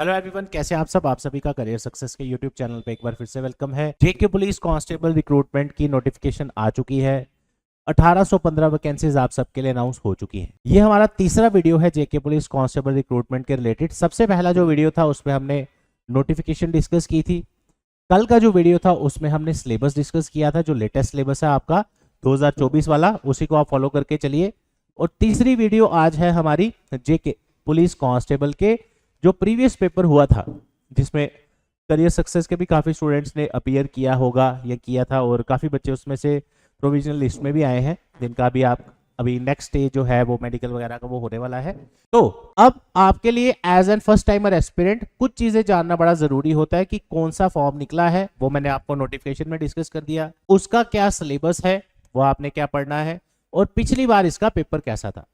Hello everyone, कैसे आप सब। आप सभी का करियर सक्सेस के यूट्यूब चैनल पे एक बार फिर से वेलकम है। जेके पुलिस कांस्टेबल रिक्रूटमेंट की नोटिफिकेशन आ चुकी है। 1815 वैकेंसीज आप सबके लिए अनाउंस हो चुकी हैं। ये हमारा तीसरा वीडियो है जेके पुलिस कांस्टेबल रिक्रूटमेंट के रिलेटेड। सबसे पहला जो वीडियो था उसमें हमने नोटिफिकेशन डिस्कस की थी। कल का जो वीडियो था उसमें हमने सिलेबस डिस्कस किया था, जो लेटेस्ट सिलेबस है आपका 2024 वाला, उसी को आप फॉलो करके चलिए। और तीसरी वीडियो आज है हमारी जेके पुलिस कांस्टेबल के जो प्रीवियस पेपर हुआ था, जिसमें करियर सक्सेस के भी काफ़ी स्टूडेंट्स ने अपीयर किया होगा या किया था, और काफ़ी बच्चे उसमें से प्रोविजनल लिस्ट में भी आए हैं, जिनका भी आप अभी नेक्स्ट स्टेज जो है वो मेडिकल वगैरह का वो होने वाला है। तो अब आपके लिए as an first timer aspirant कुछ चीज़ें जानना बड़ा ज़रूरी होता है कि कौन सा फॉर्म निकला है, वो मैंने आपको नोटिफिकेशन में डिस्कस कर दिया। उसका क्या सिलेबस है, वो आपने क्या पढ़ना है, और पिछली बार इसका पेपर कैसा था।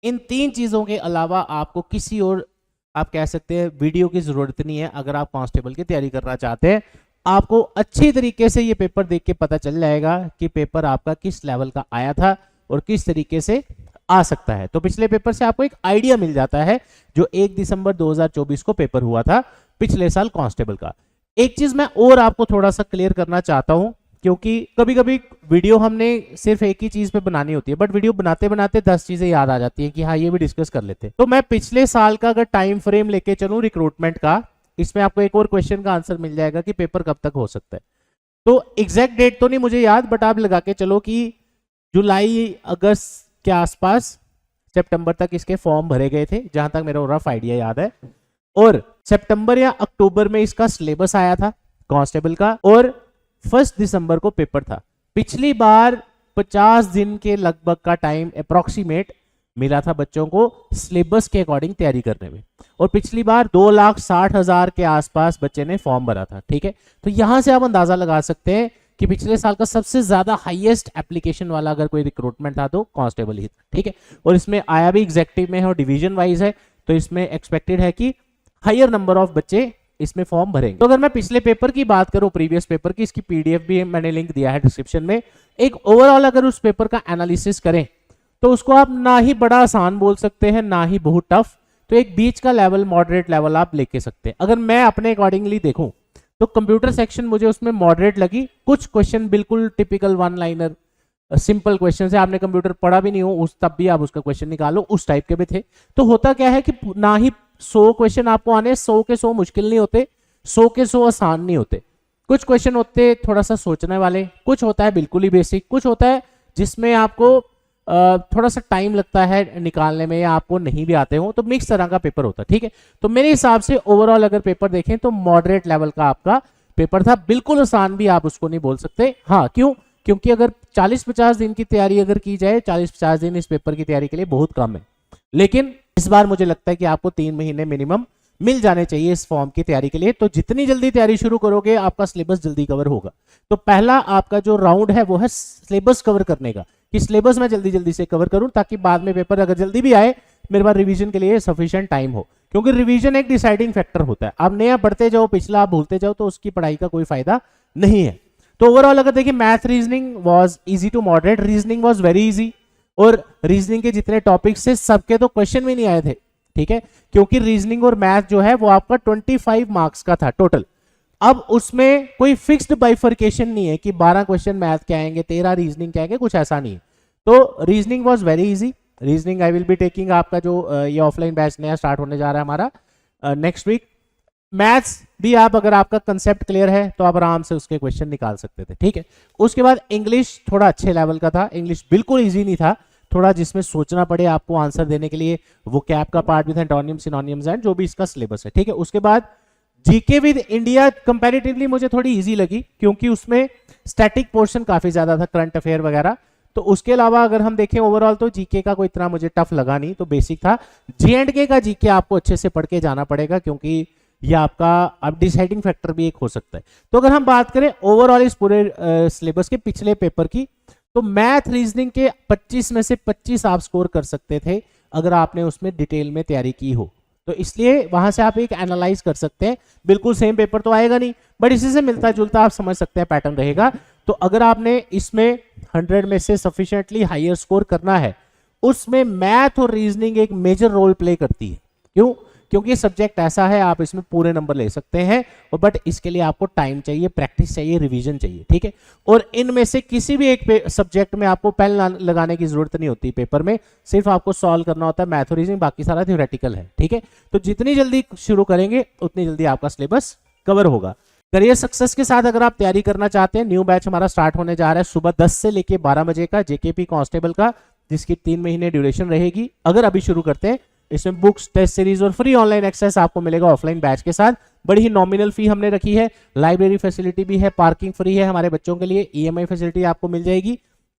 इन तीन चीज़ों के अलावा आपको किसी और आप कह सकते हैं वीडियो की जरूरत नहीं है। अगर आप कांस्टेबल की तैयारी करना चाहते हैं, आपको अच्छी तरीके से ये पेपर देख के पता चल जाएगा कि पेपर आपका किस लेवल का आया था और किस तरीके से आ सकता है। तो पिछले पेपर से आपको एक आइडिया मिल जाता है। जो 1 दिसंबर 2024 को पेपर हुआ था पिछले साल कांस्टेबल का। एक चीज मैं और आपको थोड़ा सा क्लियर करना चाहता हूं, क्योंकि कभी कभी वीडियो हमने सिर्फ एक ही चीज पे बनानी होती है, बट वीडियो बनाते बनाते 10 चीजें याद आ जाती है कि हाँ ये भी डिस्कस कर लेते हैं। तो मैं पिछले साल का अगर टाइम फ्रेम लेके चलूं रिक्रूटमेंट का, इसमें आपको एक और क्वेश्चन का आंसर मिल जाएगा कि पेपर कब तक हो सकता है। तो एग्जैक्ट डेट तो नहीं मुझे याद, बट आप लगा के चलो कि जुलाई अगस्त के आसपास, सितंबर तक इसके फॉर्म भरे गए थे, जहां तक मेरा रफ आइडिया याद है। और सितंबर या अक्टूबर में इसका सिलेबस आया था कांस्टेबल का, और 1 दिसंबर को पेपर था। पिछली बार 50 दिन के लगभग का टाइम अप्रोक्सीमेट मिला था बच्चों को सिलेबस के अकॉर्डिंग तैयारी करने में, और पिछली बार 2,60,000 के आसपास बच्चे ने फॉर्म भरा था। ठीक है, तो यहां से आप अंदाजा लगा सकते हैं कि पिछले साल का सबसे ज्यादा हाईएस्ट एप्लीकेशन वाला अगर कोई रिक्रूटमेंट था तो कांस्टेबल ही था। ठीक है, और इसमें आया भी एग्जेक्टिव में है और डिवीजन वाइज है, तो इसमें एक्सपेक्टेड है कि हायर नंबर ऑफ बच्चे इसमें फॉर्म भरेंगे। तो अगर मैं पिछले पेपर की बात करूं, प्रीवियस पेपर की, इसकी पीडीएफ भी मैंने लिंक दिया है डिस्क्रिप्शन में। एक ओवरऑल अगर उस पेपर का एनालिसिस करें तो उसको आप ना ही बड़ा आसान बोल सकते हैं ना ही बहुत टफ, तो एक बीच का लेवल, मॉडरेट लेवल आप लेके सकते हैं। अगर मैं अपने अकॉर्डिंगली देखूं तो कंप्यूटर सेक्शन मुझे उसमें मॉडरेट लगी। कुछ क्वेश्चन बिल्कुल typical one liner simple question है, आपने कंप्यूटर पढ़ा भी नहीं हो उस तब भी आप उसका क्वेश्चन निकालो, उस टाइप के भी थे। तो होता क्या है कि ना ही 100 क्वेश्चन आपको आने, 100 के 100 मुश्किल नहीं होते, 100 के 100 आसान नहीं होते। कुछ क्वेश्चन होते थोड़ा सा सोचने वाले, कुछ होता है बिल्कुल ही बेसिक, कुछ होता है जिसमें आपको थोड़ा सा टाइम लगता है निकालने में, या आपको नहीं भी आते हो, तो मिक्स तरह का पेपर होता है। ठीक है, तो मेरे हिसाब से ओवरऑल अगर पेपर देखें तो मॉडरेट लेवल का आपका पेपर था। बिल्कुल आसान भी आप उसको नहीं बोल सकते। हाँ, क्यों? क्योंकि अगर 40-50 दिन की तैयारी अगर की जाए, 40-50 दिन इस पेपर की तैयारी के लिए बहुत कम है, लेकिन इस बार मुझे लगता है कि आपको 3 महीने मिनिमम मिल जाने चाहिए इस फॉर्म की तैयारी के लिए। तो जितनी जल्दी तैयारी शुरू करोगे आपका सिलेबस जल्दी कवर होगा। तो पहला आपका जो राउंड है वो है सिलेबस कवर करने का, कि सिलेबस मैं जल्दी जल्दी से कवर करूं ताकि बाद में पेपर अगर जल्दी भी आए मेरे पास रिवीजन के लिए सफिशिएंट टाइम हो, क्योंकि रिवीजन एक डिसाइडिंग फैक्टर होता है। आप नया पढ़ते जाओ, पिछला आप भूलते जाओ, तो उसकी पढ़ाई का कोई फायदा नहीं है। तो ओवरऑल अगर देखिए, math reasoning was easy to moderate, reasoning was very easy, और रीजनिंग के जितने टॉपिक्स से सबके तो क्वेश्चन भी नहीं आए थे। ठीक है, क्योंकि रीजनिंग और मैथ जो है वो आपका 25 मार्क्स का था टोटल। अब उसमें कोई फिक्स्ड बाइफर्केशन नहीं है कि 12 क्वेश्चन मैथ के आएंगे, 13 रीजनिंग के आएंगे, कुछ ऐसा नहीं है। तो reasoning was very easy. Reasoning I will be taking आपका जो ये ऑफलाइन बैच नया स्टार्ट होने जा रहा है हमारा नेक्स्ट वीक। मैथ्स भी आप अगर आपका कंसेप्ट क्लियर है तो आप आराम से उसके क्वेश्चन निकाल सकते थे। ठीक है, उसके बाद इंग्लिश थोड़ा अच्छे लेवल का था। इंग्लिश बिल्कुल इजी नहीं था, थोड़ा जिसमें सोचना पड़े आपको आंसर देने के लिए। वो कैप का पार्ट भी था, एंटोनियम सिनोनियम्स एंड जो भी इसका सिलेबस है। ठीक है, उसके बाद जीके विद इंडिया कंपैरेटिवली मुझे थोड़ी इजी लगी, क्योंकि उसमें स्टैटिक पोर्शन काफी ज्यादा था, करंट अफेयर वगैरह। तो उसके अलावा अगर हम देखें ओवरऑल तो जीके का कोई इतना मुझे टफ लगा नहीं, तो बेसिक था। J&K का जीके आपको अच्छे से पढ़ के जाना पड़ेगा, क्योंकि ये आपका अब डिसाइडिंग फैक्टर भी एक हो सकता है। तो अगर हम बात करें ओवरऑल इस पूरे सिलेबस के पिछले पेपर की, तो मैथ रीजनिंग के 25 में से 25 आप स्कोर कर सकते थे अगर आपने उसमें डिटेल में तैयारी की हो। तो इसलिए वहां से आप एक एनालाइज कर सकते हैं। बिल्कुल सेम पेपर तो आएगा नहीं, बट इसी से मिलता जुलता आप समझ सकते हैं पैटर्न रहेगा। तो अगर आपने इसमें 100 में से सफिशिएंटली हायर स्कोर करना है, उसमें मैथ और रीजनिंग एक मेजर रोल प्ले करती है। क्यों? क्योंकि ये सब्जेक्ट ऐसा है आप इसमें पूरे नंबर ले सकते हैं, और बट इसके लिए आपको टाइम चाहिए, प्रैक्टिस चाहिए, रिवीजन चाहिए, ठीक है। और इनमें से किसी भी एक सब्जेक्ट में आपको पेन लगाने की जरूरत नहीं होती पेपर में, सिर्फ आपको सॉल्व करना होता है मैथ और रीजनिंग, बाकी सारा थ्योरेटिकल है, ठीक है। तो जितनी जल्दी शुरू करेंगे उतनी जल्दी आपका सिलेबस कवर होगा। करियर सक्सेस के साथ अगर आप तैयारी करना चाहते हैं, न्यू बैच हमारा स्टार्ट होने जा रहा है सुबह 10 से लेके 12 बजे का, जेकेपी कांस्टेबल का, जिसकी 3 महीने ड्यूरेशन रहेगी। अगर अभी शुरू करते हैं, इसमें बुक्स, टेस्ट सीरीज और फ्री ऑनलाइन एक्सेस आपको मिलेगा ऑफलाइन बैच के साथ। बड़ी ही नॉमिनल फी हमने रखी है, लाइब्रेरी फैसिलिटी भी है, पार्किंग फ्री है हमारे बच्चों के लिए, ईएमआई फैसिलिटी आपको मिल जाएगी।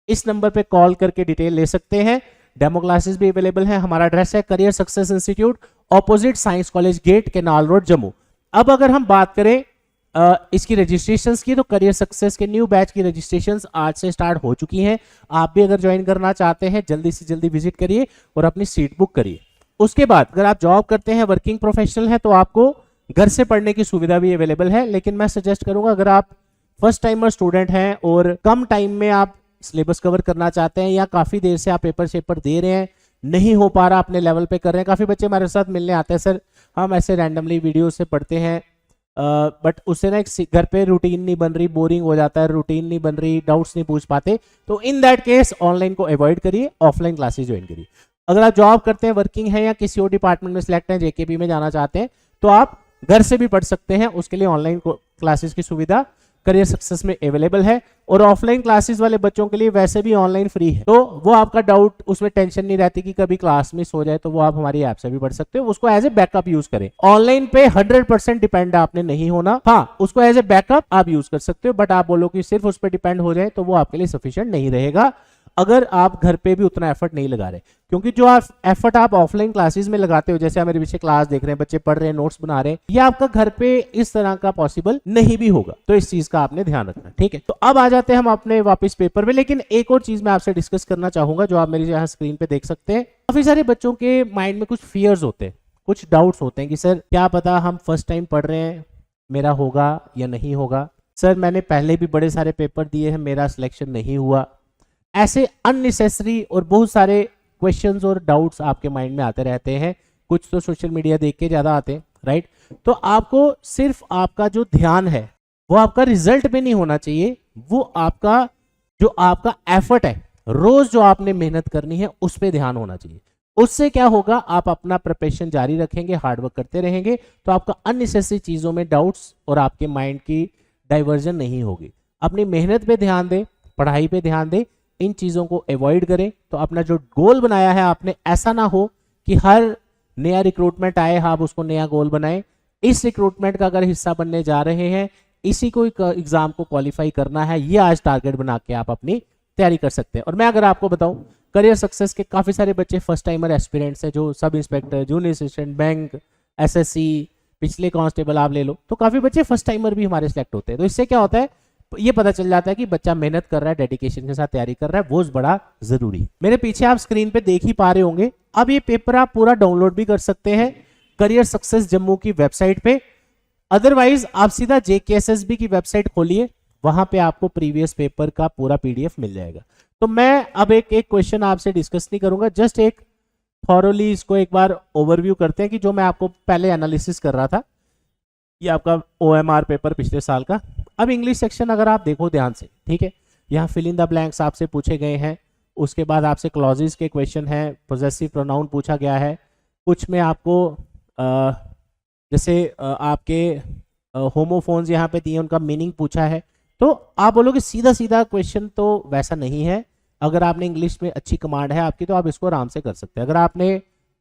इस नंबर पे कॉल करके डिटेल ले सकते हैं। डेमो क्लासेस भी अवेलेबल है। हमारा एड्रेस है career success institute, opposite science college gate, canal road, Jammu. अब अगर हम बात करें इसकी रजिस्ट्रेशंस की, तो करियर सक्सेस के न्यू बैच की रजिस्ट्रेशंस आज से स्टार्ट हो चुकी हैं। आप भी अगर ज्वाइन करना चाहते हैं, जल्दी से जल्दी विजिट करिए और अपनी सीट बुक करिए। उसके बाद अगर आप जॉब करते हैं, वर्किंग प्रोफेशनल है, तो आपको घर से पढ़ने की सुविधा भी अवेलेबल है। लेकिन मैं सजेस्ट करूंगा, अगर आप फर्स्ट टाइमर स्टूडेंट हैं और कम टाइम में आप सिलेबस कवर करना चाहते हैं, या काफी देर से आप पेपर दे रहे हैं, नहीं हो पा रहा, अपने लेवल पे कर रहे हैं। काफी बच्चे हमारे साथ मिलने आते हैं, सर हम ऐसे रैंडमली वीडियो से पढ़ते हैं, बट उससे ना एक घर पे रूटीन नहीं बन रही, बोरिंग हो जाता है, रूटीन नहीं बन रही, डाउट्स नहीं पूछ पाते। तो इन दैट केस ऑनलाइन को अवॉइड करिए, ऑफलाइन क्लासेस ज्वाइन करिए। अगर आप जॉब करते हैं, वर्किंग है, या किसी और डिपार्टमेंट में सिलेक्ट हैं, जेकेपी में जाना चाहते हैं, तो आप घर से भी पढ़ सकते हैं। उसके लिए ऑनलाइन क्लासेस की सुविधा करियर सक्सेस में अवेलेबल है। और ऑफलाइन क्लासेस वाले बच्चों के लिए वैसे भी ऑनलाइन फ्री है, तो वो आपका डाउट, उसमें टेंशन नहीं रहती कि कभी क्लास मिस हो जाए, तो वो आप हमारी ऐप से भी पढ़ सकते हो। उसको एज ए बैकअप यूज करें। ऑनलाइन पे 100% डिपेंड आपने नहीं होना। हाँ, उसको एज ए बैकअप आप यूज कर सकते हो, बट आप बोलो कि सिर्फ उस पर डिपेंड हो जाए, तो वो आपके लिए सफिशिएंट नहीं रहेगा, अगर आप घर पे भी उतना एफर्ट नहीं लगा रहे। क्योंकि जो आप एफर्ट आप ऑफलाइन क्लासेस में लगाते हो, जैसे आप मेरे पीछे क्लास देख रहे हैं, बच्चे पढ़ रहे हैं, नोट्स बना रहे हैं, ये आपका घर पे इस तरह का पॉसिबल नहीं भी होगा। तो इस चीज का आपने ध्यान रखना, ठीक है। तो अब आ जाते हैं हम अपने वापस पेपर पे। लेकिन एक और चीज मैं आपसे डिस्कस करना चाहूंगा, जो आप मेरी यहाँ स्क्रीन पे देख सकते हैं। काफी सारे बच्चों के माइंड में कुछ फियर्स होते हैं, कुछ डाउट्स होते हैं कि सर क्या पता, हम फर्स्ट टाइम पढ़ रहे हैं, मेरा होगा या नहीं होगा। सर मैंने पहले भी बड़े सारे पेपर दिए हैं, मेरा सिलेक्शन नहीं हुआ। ऐसे अननेसेसरी और बहुत सारे क्वेश्चंस और डाउट्स आपके माइंड में आते रहते हैं। कुछ तो सोशल मीडिया देख के ज्यादा आते हैं, राइट। तो आपको सिर्फ आपका जो ध्यान है वो आपका रिजल्ट पे नहीं होना चाहिए, वो आपका जो आपका एफर्ट है, रोज जो आपने मेहनत करनी है, उस पर ध्यान होना चाहिए। उससे क्या होगा, आप अपना प्रिपरेशन जारी रखेंगे, हार्डवर्क करते रहेंगे, तो आपका अननेसेसरी चीजों में डाउट्स और आपके माइंड की डाइवर्जन नहीं होगी। अपनी मेहनत पे ध्यान दें, पढ़ाई पे ध्यान दें, इन चीजों को अवॉइड करें। तो अपना जो गोल बनाया है आपने, ऐसा ना हो कि हर नया रिक्रूटमेंट आए आप उसको नया गोल बनाएं। इस रिक्रूटमेंट का अगर हिस्सा बनने जा रहे हैं, इसी को एग्जाम को क्वालिफाई करना है, ये आज टारगेट बना के आप अपनी तैयारी कर सकते हैं। और मैं अगर आपको बताऊं, करियर सक्सेस के काफी सारे बच्चे फर्स्ट टाइमर एस्पिरेंट्स हैं, जो sub inspector, junior assistant, bank, SSC, पिछले कांस्टेबल आप ले लो, तो काफी बच्चे फर्स्ट टाइमर भी हमारे सिलेक्ट होते हैं। तो इससे क्या होता है, ये पता चल जाता है कि बच्चा मेहनत कर रहा है, डेडिकेशन के साथ तैयारी कर रहा है, वो बड़ा जरूरी है। मेरे पीछे आप स्क्रीन पे देख ही पा रहे होंगे। अब ये पेपर आप पूरा डाउनलोड भी कर सकते हैं करियर सक्सेस जम्मू की वेबसाइट पे। अदरवाइज आप सीधा जेकेएसएसबी की वेबसाइट खोलिए, वहां पे आपको प्रीवियस पेपर का पूरा पीडीएफ मिल जाएगा। तो मैं अब एक क्वेश्चन आपसे डिस्कस नहीं करूंगा, जस्ट एक थॉरोली इसको एक बार ओवरव्यू करते हैं कि जो मैं आपको पहले एनालिसिस कर रहा था। ये आपका ओएमआर पेपर पिछले साल का। अब इंग्लिश सेक्शन अगर आप देखो ध्यान से, ठीक है, यहाँ फिल इन द ब्लैंक्स आपसे पूछे गए हैं। उसके बाद आपसे क्लॉजेस के क्वेश्चन हैं, पोजेसिव प्रोनाउन पूछा गया है। कुछ में आपको जैसे आपके होमोफोन्स यहाँ पे दिए, उनका मीनिंग पूछा है। तो आप बोलोगे सीधा सीधा क्वेश्चन, तो वैसा नहीं है। अगर आपने इंग्लिश में अच्छी कमांड है आपकी, तो आप इसको आराम से कर सकते हैं। अगर आपने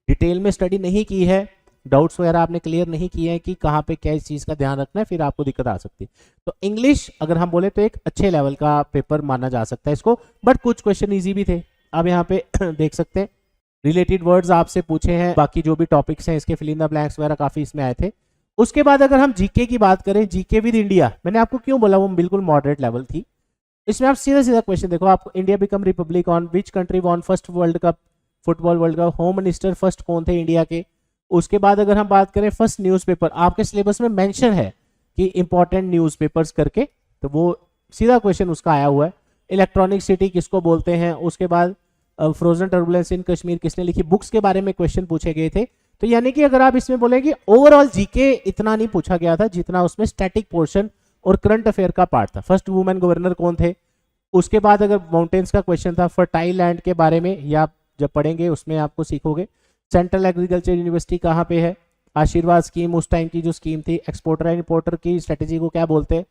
डिटेल में स्टडी नहीं की है, डाउट्स वगैरह आपने क्लियर नहीं किए हैं कि कहाँ पे क्या इस चीज़ का ध्यान रखना है, फिर आपको दिक्कत आ सकती है। तो इंग्लिश अगर हम बोले तो एक अच्छे लेवल का पेपर माना जा सकता है इसको, बट कुछ क्वेश्चन इजी भी थे। अब यहाँ पे देख सकते हैं रिलेटेड वर्ड्स आपसे पूछे हैं, बाकी जो भी टॉपिक्स हैं इसके फिल इन द ब्लैंक्स वगैरह काफी इसमें आए थे। उसके बाद अगर हम जीके की बात करें, जीके विद इंडिया, मैंने आपको क्यों बोला वो बिल्कुल मॉडरेट लेवल थी। इसमें आप सीधा सीधा क्वेश्चन देखो, आपको India become Republic on which country won first world cup, football world cup, home minister first कौन थे इंडिया के। उसके बाद अगर हम बात करें फर्स्ट न्यूज़पेपर, आपके सिलेबस में मेंशन है कि इंपॉर्टेंट न्यूज़पेपर्स करके, तो वो सीधा क्वेश्चन उसका आया हुआ है। इलेक्ट्रॉनिक सिटी किसको बोलते हैं। उसके बाद फ्रोजन टर्बुलेंस इन कश्मीर किसने लिखी, बुक्स के बारे में क्वेश्चन पूछे गए थे। तो यानी कि अगर आप इसमें बोले कि ओवरऑल जीके इतना नहीं पूछा गया था जितना उसमें स्टैटिक पोर्शन और करंट अफेयर का पार्ट था। फर्स्ट वुमेन गवर्नर कौन थे, उसके बाद अगर माउंटेन्स का क्वेश्चन था, फर्टाइल लैंड के बारे में, या आप जब पढ़ेंगे उसमें आपको सीखोगे। सेंट्रल एग्रीकल्चर यूनिवर्सिटी कहाँ पे है, आशीर्वाद स्कीम उस टाइम की जो स्कीम थी, एक्सपोर्टर एंड इंपोर्टर की स्ट्रेटेजी को क्या बोलते हैं।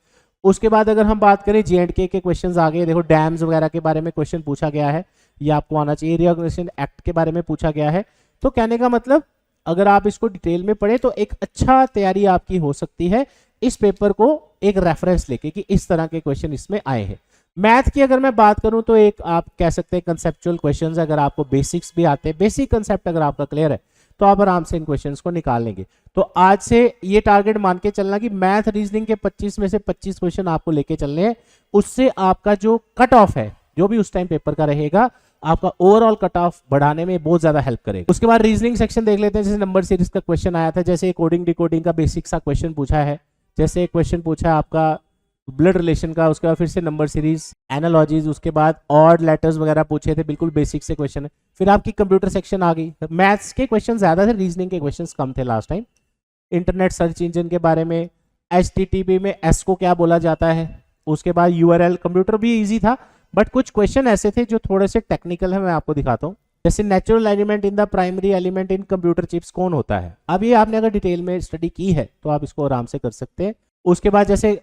उसके बाद अगर हम बात करें J&K के क्वेश्चंस आ गए, देखो डैम्स वगैरह के बारे में क्वेश्चन पूछा गया है, ये आपको आना चाहिए। रीऑर्गेनाइजेशन एक्ट के बारे में पूछा गया है। तो कहने का मतलब अगर आप इसको डिटेल में पढ़े तो एक अच्छा तैयारी आपकी हो सकती है इस पेपर को एक रेफरेंस लेके कि इस तरह के क्वेश्चन इसमें आए हैं। मैथ की अगर मैं बात करूं तो एक आप कह सकते हैं कंसेप्चुअल क्वेश्चंस, अगर आपको बेसिक्स भी आते हैं, बेसिक कंसेप्ट अगर आपका क्लियर है तो आप आराम से इन क्वेश्चंस को निकाल लेंगे। तो आज से ये टारगेट मान के चलना कि मैथ रीजनिंग के 25 में से 25 क्वेश्चन आपको लेके चलने हैं। उससे आपका जो कट ऑफ है जो भी उस टाइम पेपर का रहेगा, आपका ओवरऑल कट ऑफ बढ़ाने में बहुत ज्यादा हेल्प करेगा। उसके बाद रीजनिंग सेक्शन देख लेते हैं। जैसे नंबर सीरीज का क्वेश्चन आया था, जैसे कोडिंग डिकोडिंग का बेसिक सा क्वेश्चन पूछा है, जैसे एक क्वेश्चन पूछा है आपका ब्लड रिलेशन का, उसके बाद फिर से नंबर सीरीज, एनालॉजीज, उसके बाद ऑड लेटर्स वगैरह पूछे थे, बिल्कुल बेसिक से क्वेश्चन है। फिर आपकी कंप्यूटर सेक्शन आ गई। मैथ्स के क्वेश्चन ज्यादा थे, रीजनिंग के क्वेश्चन कम थे last time. Internet search engine के बारे में, HTTP में एस को क्या बोला जाता है, उसके बाद URL, कंप्यूटर भी इजी था बट कुछ क्वेश्चन ऐसे थे जो थोड़े से टेक्निकल है, मैं आपको दिखाता हूँ। जैसे natural element in the primary element in computer chips कौन होता है। अब ये आपने अगर डिटेल में स्टडी की है तो आप इसको आराम से कर सकते हैं। उसके बाद जैसे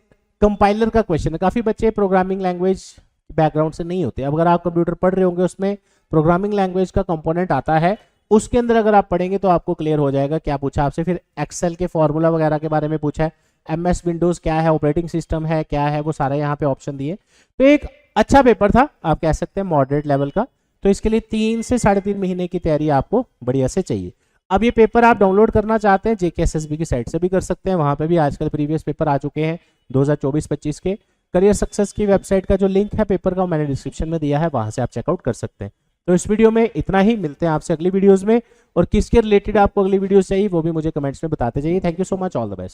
कंपाइलर का क्वेश्चन है, काफी बच्चे प्रोग्रामिंग लैंग्वेज बैकग्राउंड से नहीं होते। अब अगर आप कंप्यूटर पढ़ रहे होंगे उसमें प्रोग्रामिंग लैंग्वेज का कंपोनेंट आता है, उसके अंदर अगर आप पढ़ेंगे तो आपको क्लियर हो जाएगा क्या पूछा आपसे। फिर एक्सेल के फॉर्मूला वगैरह के बारे में पूछा है, MS विंडोज क्या है, ऑपरेटिंग सिस्टम है क्या है, वो सारा यहाँ पे ऑप्शन दिए। तो एक अच्छा पेपर था, आप कह सकते हैं मॉडरेट लेवल का। तो इसके लिए 3 से 3.5 महीने की तैयारी आपको बढ़िया से चाहिए। अब ये पेपर आप डाउनलोड करना चाहते हैं JKSSB की साइट से भी कर सकते हैं, वहां पे भी आजकल प्रीवियस पेपर आ चुके हैं 2024-25 के। करियर सक्सेस की वेबसाइट का जो लिंक है पेपर का मैंने डिस्क्रिप्शन में दिया है, वहां से आप चेकआउट कर सकते हैं। तो इस वीडियो में इतना ही, मिलते हैं आपसे अगली वीडियोस में। और किसके रिलेटेड आपको अगली वीडियोस चाहिए वो भी मुझे कमेंट्स में बताते जाइए। Thank you so much, all the best.